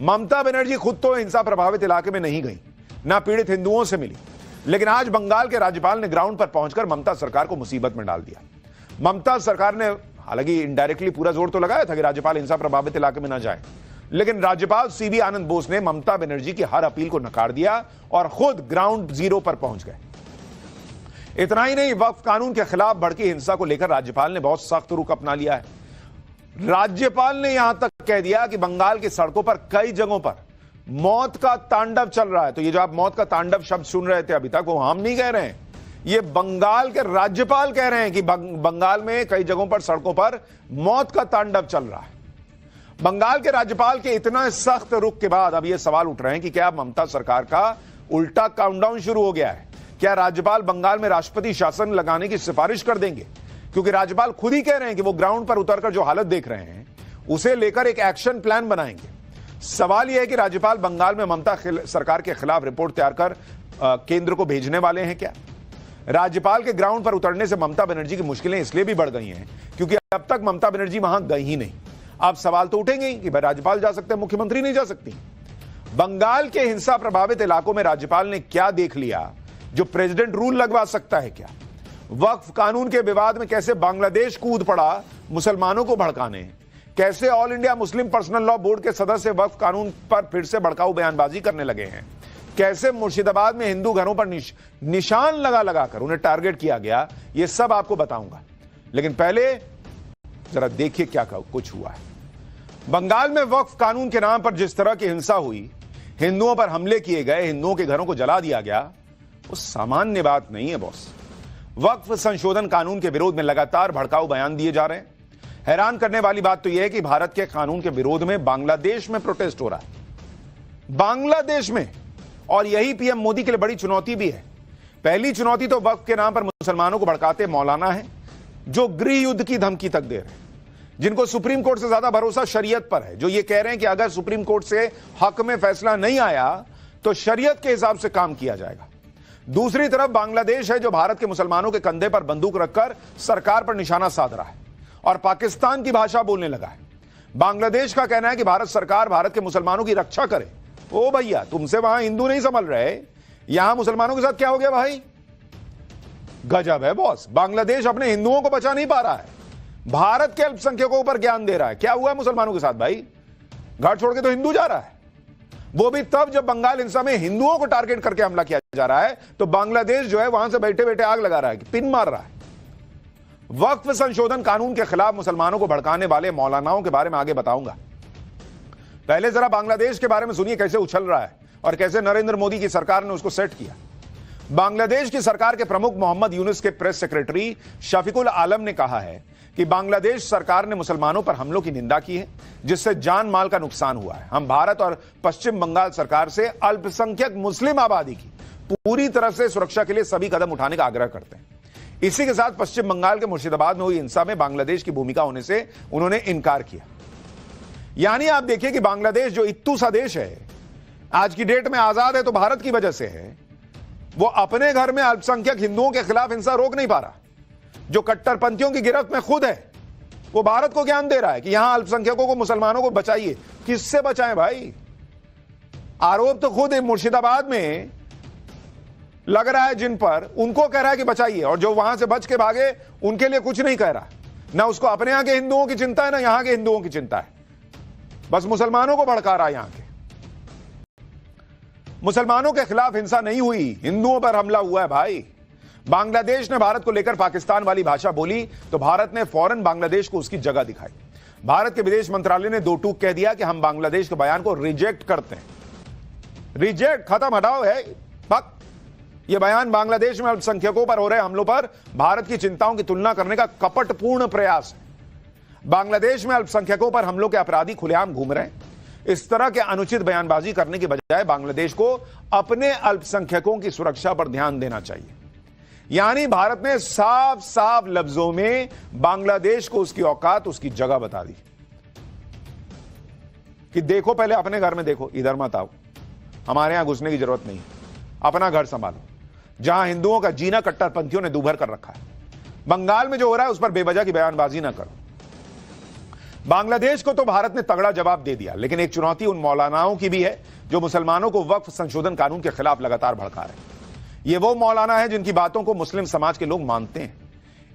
ममता बनर्जी खुद तो हिंसा प्रभावित इलाके में नहीं गई, ना पीड़ित हिंदुओं से मिली, लेकिन आज बंगाल के राज्यपाल ने ग्राउंड पर पहुंचकर ममता सरकार को मुसीबत में डाल दिया। ममता सरकार ने हालांकि इनडायरेक्टली पूरा जोर तो लगाया था कि राज्यपाल हिंसा प्रभावित इलाके में ना जाए, लेकिन राज्यपाल सीवी आनंद बोस ने ममता बनर्जी की हर अपील को नकार दिया और खुद ग्राउंड जीरो पर पहुंच गए। इतना ही नहीं, वक्फ कानून के खिलाफ भड़की हिंसा को लेकर राज्यपाल ने बहुत सख्त रुख अपना लिया है। राज्यपाल ने यहां तक कह दिया कि बंगाल की सड़कों पर कई जगहों पर मौत का तांडव चल रहा है। तो ये जो आप मौत का तांडव शब्द सुन रहे थे अभी तक, वो हम नहीं कह रहे हैं, ये बंगाल के राज्यपाल कह रहे हैं कि बंगाल में कई जगहों पर सड़कों पर मौत का तांडव चल रहा है। बंगाल के राज्यपाल के इतना सख्त रुख के बाद अब ये सवाल उठ रहे हैं कि क्या ममता सरकार का उल्टा काउंटडाउन शुरू हो गया है? क्या राज्यपाल बंगाल में राष्ट्रपति शासन लगाने की सिफारिश कर देंगे? क्योंकि राज्यपाल खुद ही कह रहे हैं कि वो ग्राउंड पर उतरकर जो हालत देख रहे हैं उसे लेकर एक एक्शन प्लान बनाएंगे। सवाल यह है कि राज्यपाल बंगाल में ममता सरकार के खिलाफ रिपोर्ट तैयार कर केंद्र को भेजने वाले हैं क्या? राज्यपाल के ग्राउंड पर उतरने से ममता बनर्जी की मुश्किलें इसलिए भी बढ़ गई हैं क्योंकि अब तक ममता बनर्जी वहां गई ही नहीं। अब सवाल तो उठेंगे ही कि भाई राज्यपाल जा सकते हैं, मुख्यमंत्री नहीं जा सकती। बंगाल के हिंसा प्रभावित इलाकों में राज्यपाल ने क्या देख लिया जो प्रेसिडेंट रूल लगवा सकता है क्या? वक्फ कानून के विवाद में कैसे बांग्लादेश कूद पड़ा मुसलमानों को भड़काने? कैसे all India Muslim personal law board के सदस्य वक्फ कानून पर फिर से भड़काऊ बयानबाजी करने लगे हैं? कैसे मुर्शिदाबाद में हिंदू घरों पर निशान लगाकर उन्हें टारगेट किया गया? यह सब आपको बताऊंगा, लेकिन पहले जरा देखिए क्या कुछ हुआ है। बंगाल में वक्फ कानून के नाम पर जिस तरह की हिंसा हुई, हिंदुओं पर हमले किए गए, हिंदुओं के घरों को जला दिया गया, वो सामान्य बात नहीं है बॉस। वक्फ संशोधन कानून के विरोध में लगातार भड़काऊ बयान दिए जा रहे हैं। हैरान करने वाली बात तो यह है कि भारत के कानून के विरोध में बांग्लादेश में प्रोटेस्ट हो रहा है, बांग्लादेश में। और यही पीएम मोदी के लिए बड़ी चुनौती भी है। पहली चुनौती तो वक्फ के नाम पर मुसलमानों को भड़काते मौलाना है जो गृह युद्ध की धमकी तक दे रहे हैं, जिनको सुप्रीम कोर्ट से ज्यादा भरोसा शरीयत पर है, जो ये कह रहे हैं कि अगर सुप्रीम कोर्ट से हक में फैसला नहीं आया तो शरीयत के हिसाब से काम किया जाएगा। दूसरी तरफ बांग्लादेश है जो भारत के मुसलमानों के कंधे पर बंदूक रखकर सरकार पर निशाना साध रहा है और पाकिस्तान की भाषा बोलने लगा है। बांग्लादेश का कहना है कि भारत सरकार भारत के मुसलमानों की रक्षा करे। ओ भैया, तुमसे वहां हिंदू नहीं संभल रहे, यहां मुसलमानों के साथ क्या हो गया भाई? गजब है बॉस। बांग्लादेश अपने हिंदुओं को बचा नहीं पा रहा है, भारत के अल्पसंख्यकों पर ज्ञान दे रहा है। क्या हुआ मुसलमानों के साथ भाई? घर छोड़ के तो हिंदू जा रहा है, वो भी तब जब बंगाल हिंसा में हिंदुओं को टारगेट करके हमला किया जा रहा है तो बांग्लादेश जो है वहां से बैठे बैठे आग लगा रहा है, पिन मार रहा है। वक्फ संशोधन कानून के खिलाफ मुसलमानों को भड़काने वाले मौलानाओं के बारे में आगे बताऊंगा। पहले जरा बांग्लादेश के बारे में सुनिए कैसे उछल रहा है और कैसे नरेंद्र मोदी की सरकार ने उसको सेट किया। बांग्लादेश की सरकार के प्रमुख मोहम्मद यूनुस के प्रेस सेक्रेटरी शफीकुल आलम ने कहा है कि बांग्लादेश सरकार ने मुसलमानों पर हमलों की निंदा की है जिससे जान माल का नुकसान हुआ है। हम भारत और पश्चिम बंगाल सरकार से अल्पसंख्यक मुस्लिम आबादी की पूरी तरह से सुरक्षा के लिए सभी कदम उठाने का आग्रह करते हैं। इसी के साथ पश्चिम बंगाल के मुर्शिदाबाद में हुई हिंसा में बांग्लादेश की भूमिका होने से उन्होंने इनकार किया। यानी आप देखिए कि बांग्लादेश जो इत्तू सा देश है, आज की डेट में आजाद है तो भारत की वजह से है, वो अपने घर में अल्पसंख्यक हिंदुओं के खिलाफ हिंसा रोक नहीं पा रहा। जो कट्टरपंथियों की गिरफ्त में खुद है वो भारत को ज्ञान दे रहा है कि यहां अल्पसंख्यकों को, मुसलमानों को बचाइए। किससे बचाएं भाई? आरोप तो खुद मुर्शिदाबाद में लग रहा है जिन पर, उनको कह रहा है कि बचाइए, और जो वहां से बच के भागे उनके लिए कुछ नहीं कह रहा। ना उसको अपने यहां के हिंदुओं की चिंता है ना यहां के हिंदुओं की चिंता है, बस मुसलमानों को भड़का रहा है। यहां के मुसलमानों के खिलाफ हिंसा नहीं हुई, हिंदुओं पर हमला हुआ है भाई। बांग्लादेश ने भारत को लेकर पाकिस्तान वाली भाषा बोली तो भारत ने फौरन बांग्लादेश को उसकी जगह दिखाई। भारत के विदेश मंत्रालय ने दो टूक कह दिया कि हम बांग्लादेश के बयान को रिजेक्ट करते हैं। रिजेक्ट, खत्म, हटाओ है पक। यह बयान बांग्लादेश में अल्पसंख्यकों पर हो रहे हमलों पर भारत की चिंताओं की तुलना करने का कपटपूर्ण प्रयास है। बांग्लादेश में अल्पसंख्यकों पर हमलों के अपराधी खुलेआम घूम रहे हैं। इस तरह के अनुचित बयानबाजी करने की बजाय बांग्लादेश को अपने अल्पसंख्यकों की सुरक्षा पर ध्यान देना चाहिए। यानी भारत ने साफ साफ लफ्जों में बांग्लादेश को उसकी औकात, उसकी जगह बता दी कि देखो, पहले अपने घर में देखो, इधर मत आओ, हमारे यहां घुसने की जरूरत नहीं, अपना घर संभालो। जहां हिंदुओं का जीना कट्टरपंथियों ने दूभर कर रखा है, बंगाल में जो हो रहा है उस पर बेवजह की बयानबाजी ना करो। बांग्लादेश को तो भारत ने तगड़ा जवाब दे दिया, लेकिन एक चुनौती उन मौलानाओं की भी है जो मुसलमानों को वक्फ संशोधन कानून के खिलाफ लगातार भड़का रहे हैं। ये वो मौलाना है जिनकी बातों को मुस्लिम समाज के लोग मानते हैं।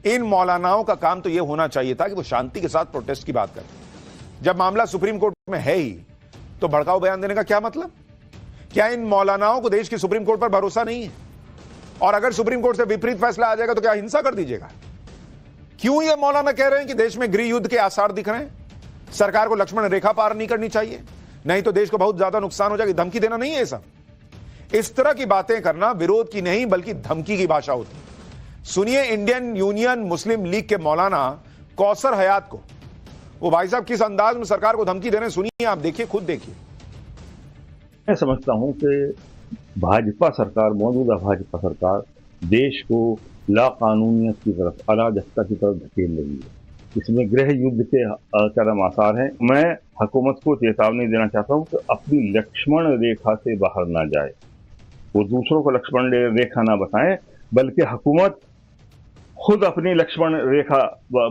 इन मौलानाओं का काम तो यह होना चाहिए था कि वो शांति के साथ प्रोटेस्ट की बात करें। जब मामला सुप्रीम कोर्ट में है ही तो भड़काऊ बयान देने का क्या मतलब? क्या इन मौलानाओं को देश की सुप्रीम कोर्ट पर भरोसा नहीं है? और अगर सुप्रीम कोर्ट से विपरीत फैसला आ जाएगा तो क्या हिंसा कर दीजिएगा? क्यों ये मौलाना कह रहे हैं कि देश में गृह युद्ध के आसार दिख रहे हैं, सरकार को लक्ष्मण रेखा पार नहीं करनी चाहिए, नहीं तो देश को बहुत ज्यादा नुकसान हो जाएगा? धमकी देना नहीं है ये सब। इस तरह की बातें करना विरोध की नहीं बल्कि धमकी की भाषा होती है। सुनिए इंडियन यूनियन मुस्लिम लीग के मौलाना कौसर हयात को, वो भाई साहब किस अंदाज में सरकार को धमकी दे रहे हैं, सुनिए, आप देखिए, खुद देखिए। मैं समझता हूं कि भाजपा सरकार, मौजूदा भाजपा सरकार देश को लाकानूनियत की तरफ, अराजकता की तरफ धकेल रही है। इसमें गृह युद्ध के चरम आसार हैं। मैं हुकूमत को चेतावनी देना चाहता हूं कि अपनी लक्ष्मण रेखा से बाहर ना जाए, वो दूसरों को लक्ष्मण रेखा ना बताएं, बल्कि हुकूमत खुद अपनी लक्ष्मण रेखा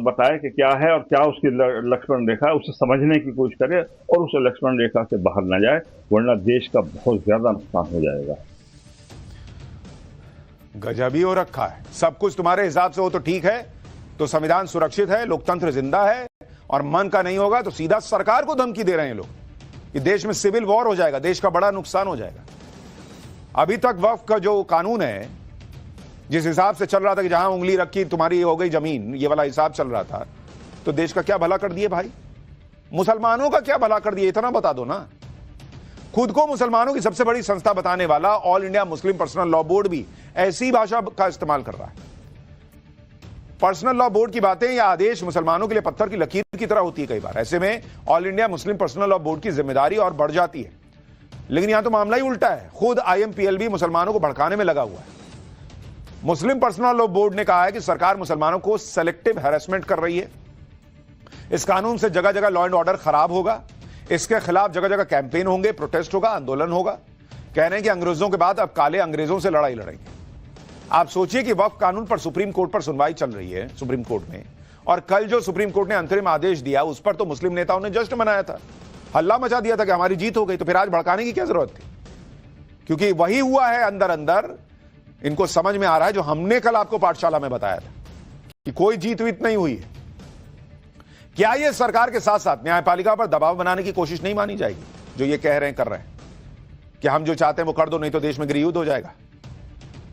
बताए कि क्या है और क्या उसकी लक्ष्मण रेखा है, उसे समझने की कोशिश करे और उस लक्ष्मण रेखा से बाहर ना जाए, वरना देश का बहुत ज्यादा नुकसान हो जाएगा। गजब ही हो रखा है, सब कुछ तुम्हारे हिसाब से हो तो ठीक है, तो संविधान सुरक्षित है, लोकतंत्र जिंदा है, और मन का नहीं होगा तो सीधा सरकार को धमकी दे रहे हैं लोग कि देश में सिविल वॉर हो जाएगा, देश का बड़ा नुकसान हो जाएगा। अभी तक वक्फ का जो कानून है, जिस हिसाब से चल रहा था कि जहां उंगली रखी तुम्हारी हो गई जमीन, ये वाला हिसाब चल रहा था, तो देश का क्या भला कर दिए भाई? मुसलमानों का क्या भला कर दिए, इतना बता दो ना। खुद को मुसलमानों की सबसे बड़ी संस्था बताने वाला all India Muslim personal law board भी ऐसी भाषा का इस्तेमाल कर रहा है। पर्सनल लॉ बोर्ड की बातें या आदेश मुसलमानों के लिए पत्थर की लकीर की तरह होती है कई बार। ऐसे में all India Muslim personal law board की जिम्मेदारी और बढ़ जाती है। लेकिन यहां तो मामला ही उल्टा है, खुद IMPL भी मुसलमानों को भड़काने में लगा हुआ है। मुस्लिम पर्सनल लॉ बोर्ड ने कहा है कि सरकार मुसलमानों को सेलेक्टिव हैरेसमेंट कर रही है। इस कानून से जगह जगह लॉ एंड ऑर्डर खराब होगा, इसके खिलाफ जगह जगह कैंपेन होंगे, प्रोटेस्ट होगा, आंदोलन होगा। कह रहे हैं कि अंग्रेजों के बाद अब काले अंग्रेजों से लड़ाई लड़ेंगे। आप सोचिए कि वक्फ कानून पर सुप्रीम कोर्ट पर सुनवाई चल रही है, सुप्रीम कोर्ट में, और कल जो सुप्रीम कोर्ट ने अंतरिम आदेश दिया उस पर तो मुस्लिम नेताओं ने जश्न मनाया था, हल्ला मचा दिया था कि हमारी जीत हो गई। तो फिर आज भड़काने की क्या जरूरत थी? क्योंकि वही हुआ है अंदर अंदर, इनको समझ में आ रहा है जो हमने कल आपको पाठशाला में बताया था कि कोई जीत वीत नहीं हुई है। क्या यह सरकार के साथ साथ न्यायपालिका पर दबाव बनाने की कोशिश नहीं मानी जाएगी, जो ये कह रहे हैं, कर रहे हैं कि हम जो चाहते हैं वो कर दो, नहीं तो देश में गृह युद्ध हो जाएगा?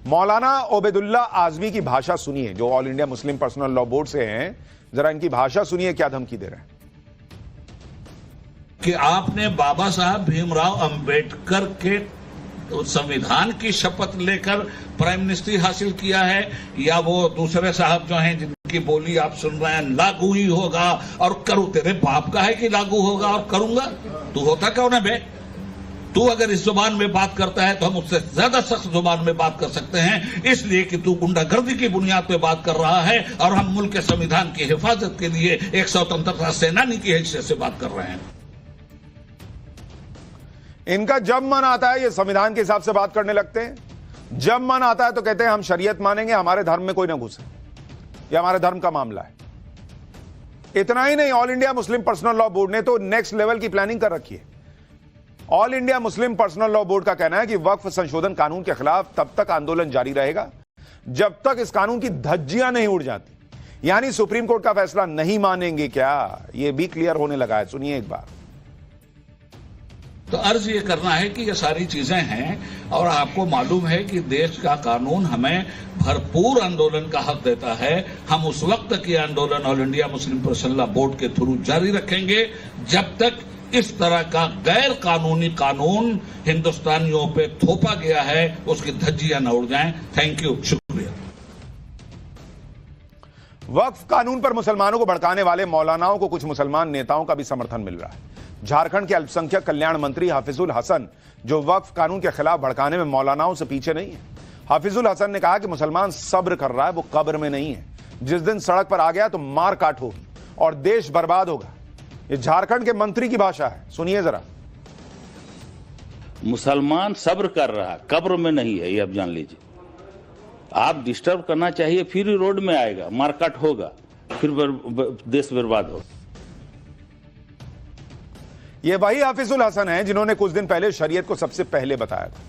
मौलाना ओबेदुल्ला आजमी की भाषा सुनिए, जो all India Muslim personal law board से हैं, जरा इनकी भाषा सुनिए, क्या धमकी दे रहे हैं। कि आपने बाबा साहब भीमराव अंबेडकर के संविधान की शपथ लेकर प्राइम मिनिस्ट्री हासिल किया है, या वो दूसरे साहब जो हैं जिनकी बोली आप सुन रहे हैं, लागू ही होगा और करूं, तेरे बाप का है कि लागू होगा और करूंगा? तू होता कौन है बे? तू अगर इस जुबान में बात करता है तो हम उससे ज्यादा सख्त जुबान में बात कर सकते हैं, इसलिए कि तू गुंडागर्दी की बुनियाद पे बात कर रहा है और हम मुल्क के संविधान की हिफाजत के लिए एक स्वतंत्रता सेनानी की हैसियत से बात कर रहे हैं। इनका जब मन आता है ये संविधान के हिसाब से बात करने लगते हैं, जब मन आता है तो कहते हैं हम शरीयत मानेंगे, हमारे धर्म में कोई ना घुसे, ये हमारे धर्म का मामला है। इतना ही नहीं, all India Muslim personal law board ने तो नेक्स्ट लेवल की प्लानिंग कर रखी है। All India Muslim personal law board का कहना है कि वक्फ संशोधन कानून के खिलाफ तब तक आंदोलन जारी रहेगा जब तक इस कानून की धज्जियां नहीं उड़ जाती। यानी सुप्रीम कोर्ट का फैसला नहीं मानेंगे क्या, यह भी क्लियर होने लगा है। सुनिए एक बार। तो अर्ज ये करना है कि ये सारी चीजें हैं और आपको मालूम है कि देश का कानून हमें भरपूर आंदोलन का हक देता है। हम उस वक्त की आंदोलन all India Muslim personal law board के थ्रू जारी रखेंगे जब तक इस तरह का गैर कानूनी कानून हिंदुस्तानियों पे थोपा गया है उसकी धज्जियां न उड़ जाएं। थैंक यू, शुक्रिया। वक्फ कानून पर मुसलमानों को भड़काने वाले मौलानाओं को कुछ मुसलमान नेताओं का भी समर्थन मिल रहा है। झारखंड के अल्पसंख्यक कल्याण मंत्री हाफिजुल हसन, जो वक्फ कानून के खिलाफ भड़काने में मौलानाओं से पीछे नहीं है। हाफिजुल हसन ने कहा कि मुसलमान सब्र कर रहा है, वो कब्र में नहीं है। जिस दिन सड़क पर आ गया तो मार काट होगी और देश बर्बाद होगा। ये झारखंड के मंत्री की भाषा है, सुनिए जरा। मुसलमान सब्र कर रहा, कब्र में नहीं है, ये अब जान लीजिए। आप डिस्टर्ब करना चाहिए, फिर ही रोड में आएगा, मारकाट होगा, फिर देश बर्बाद होगा। ये वही हाफिजुल हसन हैं जिन्होंने कुछ दिन पहले शरीयत को सबसे पहले बताया था।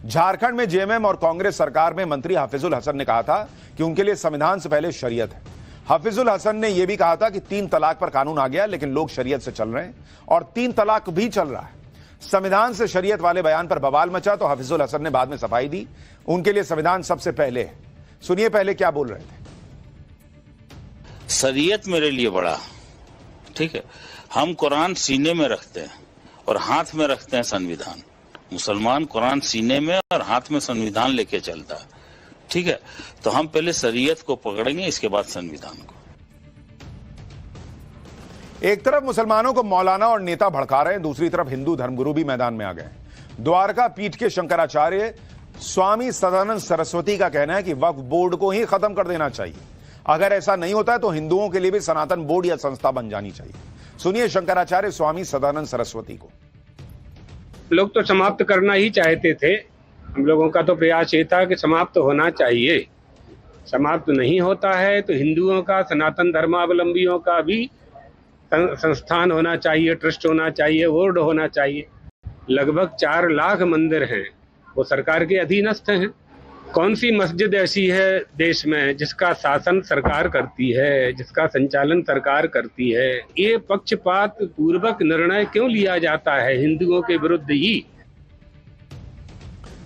झारखंड में जेएमएम और कांग्रेस सरकार में मंत्री हाफिजुल हसन ने कहा था कि उनके लिए संविधान से पहले शरीयत है। हाफिजुल हसन ने यह भी कहा था कि 3 तलाक पर कानून आ गया, लेकिन लोग शरीयत से चल रहे हैं और 3 तलाक भी चल रहा है। संविधान से शरीयत वाले बयान पर बवाल मचा तो हाफिजुल हसन ने बाद में सफाई दी, उनके लिए संविधान सबसे पहले है। सुनिए पहले क्या बोल रहे थे। शरीयत मेरे लिए बड़ा, ठीक है। हम कुरान सीने में रखते हैं और हाथ में रखते हैं संविधान। मुसलमान कुरान सीने में और हाथ में संविधान लेके चलता है, ठीक है। तो हम पहले शरीयत को पकड़ेंगे, इसके बाद संविधान को। एक तरफ मुसलमानों को मौलाना और नेता भड़का रहे हैं, दूसरी तरफ हिंदू धर्मगुरु भी मैदान में आ गए। द्वारका पीठ के शंकराचार्य स्वामी सदानंद सरस्वती का कहना है कि वक्फ बोर्ड को ही खत्म कर देना चाहिए। अगर ऐसा नहीं होता है तो हिंदुओं के लिए भी सनातन बोर्ड या संस्था बन जानी चाहिए। सुनिए शंकराचार्य स्वामी सदानंद सरस्वती को। लोग तो समाप्त करना ही चाहते थे, हम लोगों का तो प्रयास ये था कि समाप्त होना चाहिए। समाप्त नहीं होता है तो हिंदुओं का, सनातन धर्मावलंबियों का भी संस्थान होना चाहिए, ट्रस्ट होना चाहिए, बोर्ड होना चाहिए। लगभग 4 लाख मंदिर हैं, वो सरकार के अधीनस्थ हैं। कौन सी मस्जिद ऐसी है देश में जिसका शासन सरकार करती है, जिसका संचालन सरकार करती है? ये पक्षपात पूर्वक निर्णय क्यों लिया जाता है हिंदुओं के विरुद्ध ही?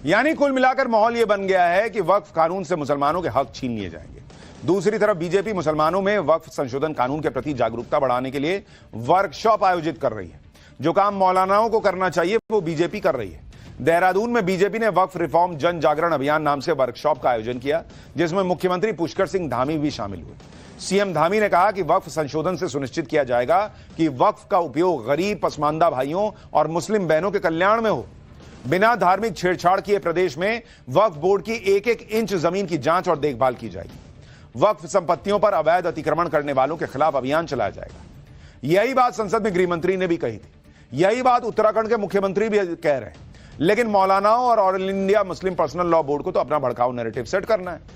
यानी कुल मिलाकर माहौल यह बन गया है कि वक्फ कानून से मुसलमानों के हक छीन लिए जाएंगे। दूसरी तरफ बीजेपी मुसलमानों में वक्फ संशोधन कानून के प्रति जागरूकता बढ़ाने के लिए वर्कशॉप आयोजित कर रही है। जो काम मौलानाओं को करना चाहिए वो बीजेपी कर रही है। देहरादून में बीजेपी ने वक्फ रिफॉर्म जन जागरण अभियान नाम से वर्कशॉप का आयोजन किया, जिसमें मुख्यमंत्री पुष्कर सिंह धामी भी शामिल हुए। सीएम धामी ने कहा कि वक्फ संशोधन से सुनिश्चित किया जाएगा कि वक्फ का उपयोग गरीब, पसमानदा भाइयों और मुस्लिम बहनों के कल्याण में हो। बिना धार्मिक छेड़छाड़ किए प्रदेश में वक्फ बोर्ड की 1-1 इंच जमीन की जांच और देखभाल की जाएगी। वक्फ संपत्तियों पर अवैध अतिक्रमण करने वालों के खिलाफ अभियान चलाया जाएगा। यही बात संसद में गृह मंत्री ने भी कही थी। यही बात उत्तराखंड के मुख्यमंत्री भी कह रहे हैं। लेकिन मौलानाओं और all India Muslim personal law board को तो अपना भड़काऊ नैरेटिव सेट करना है।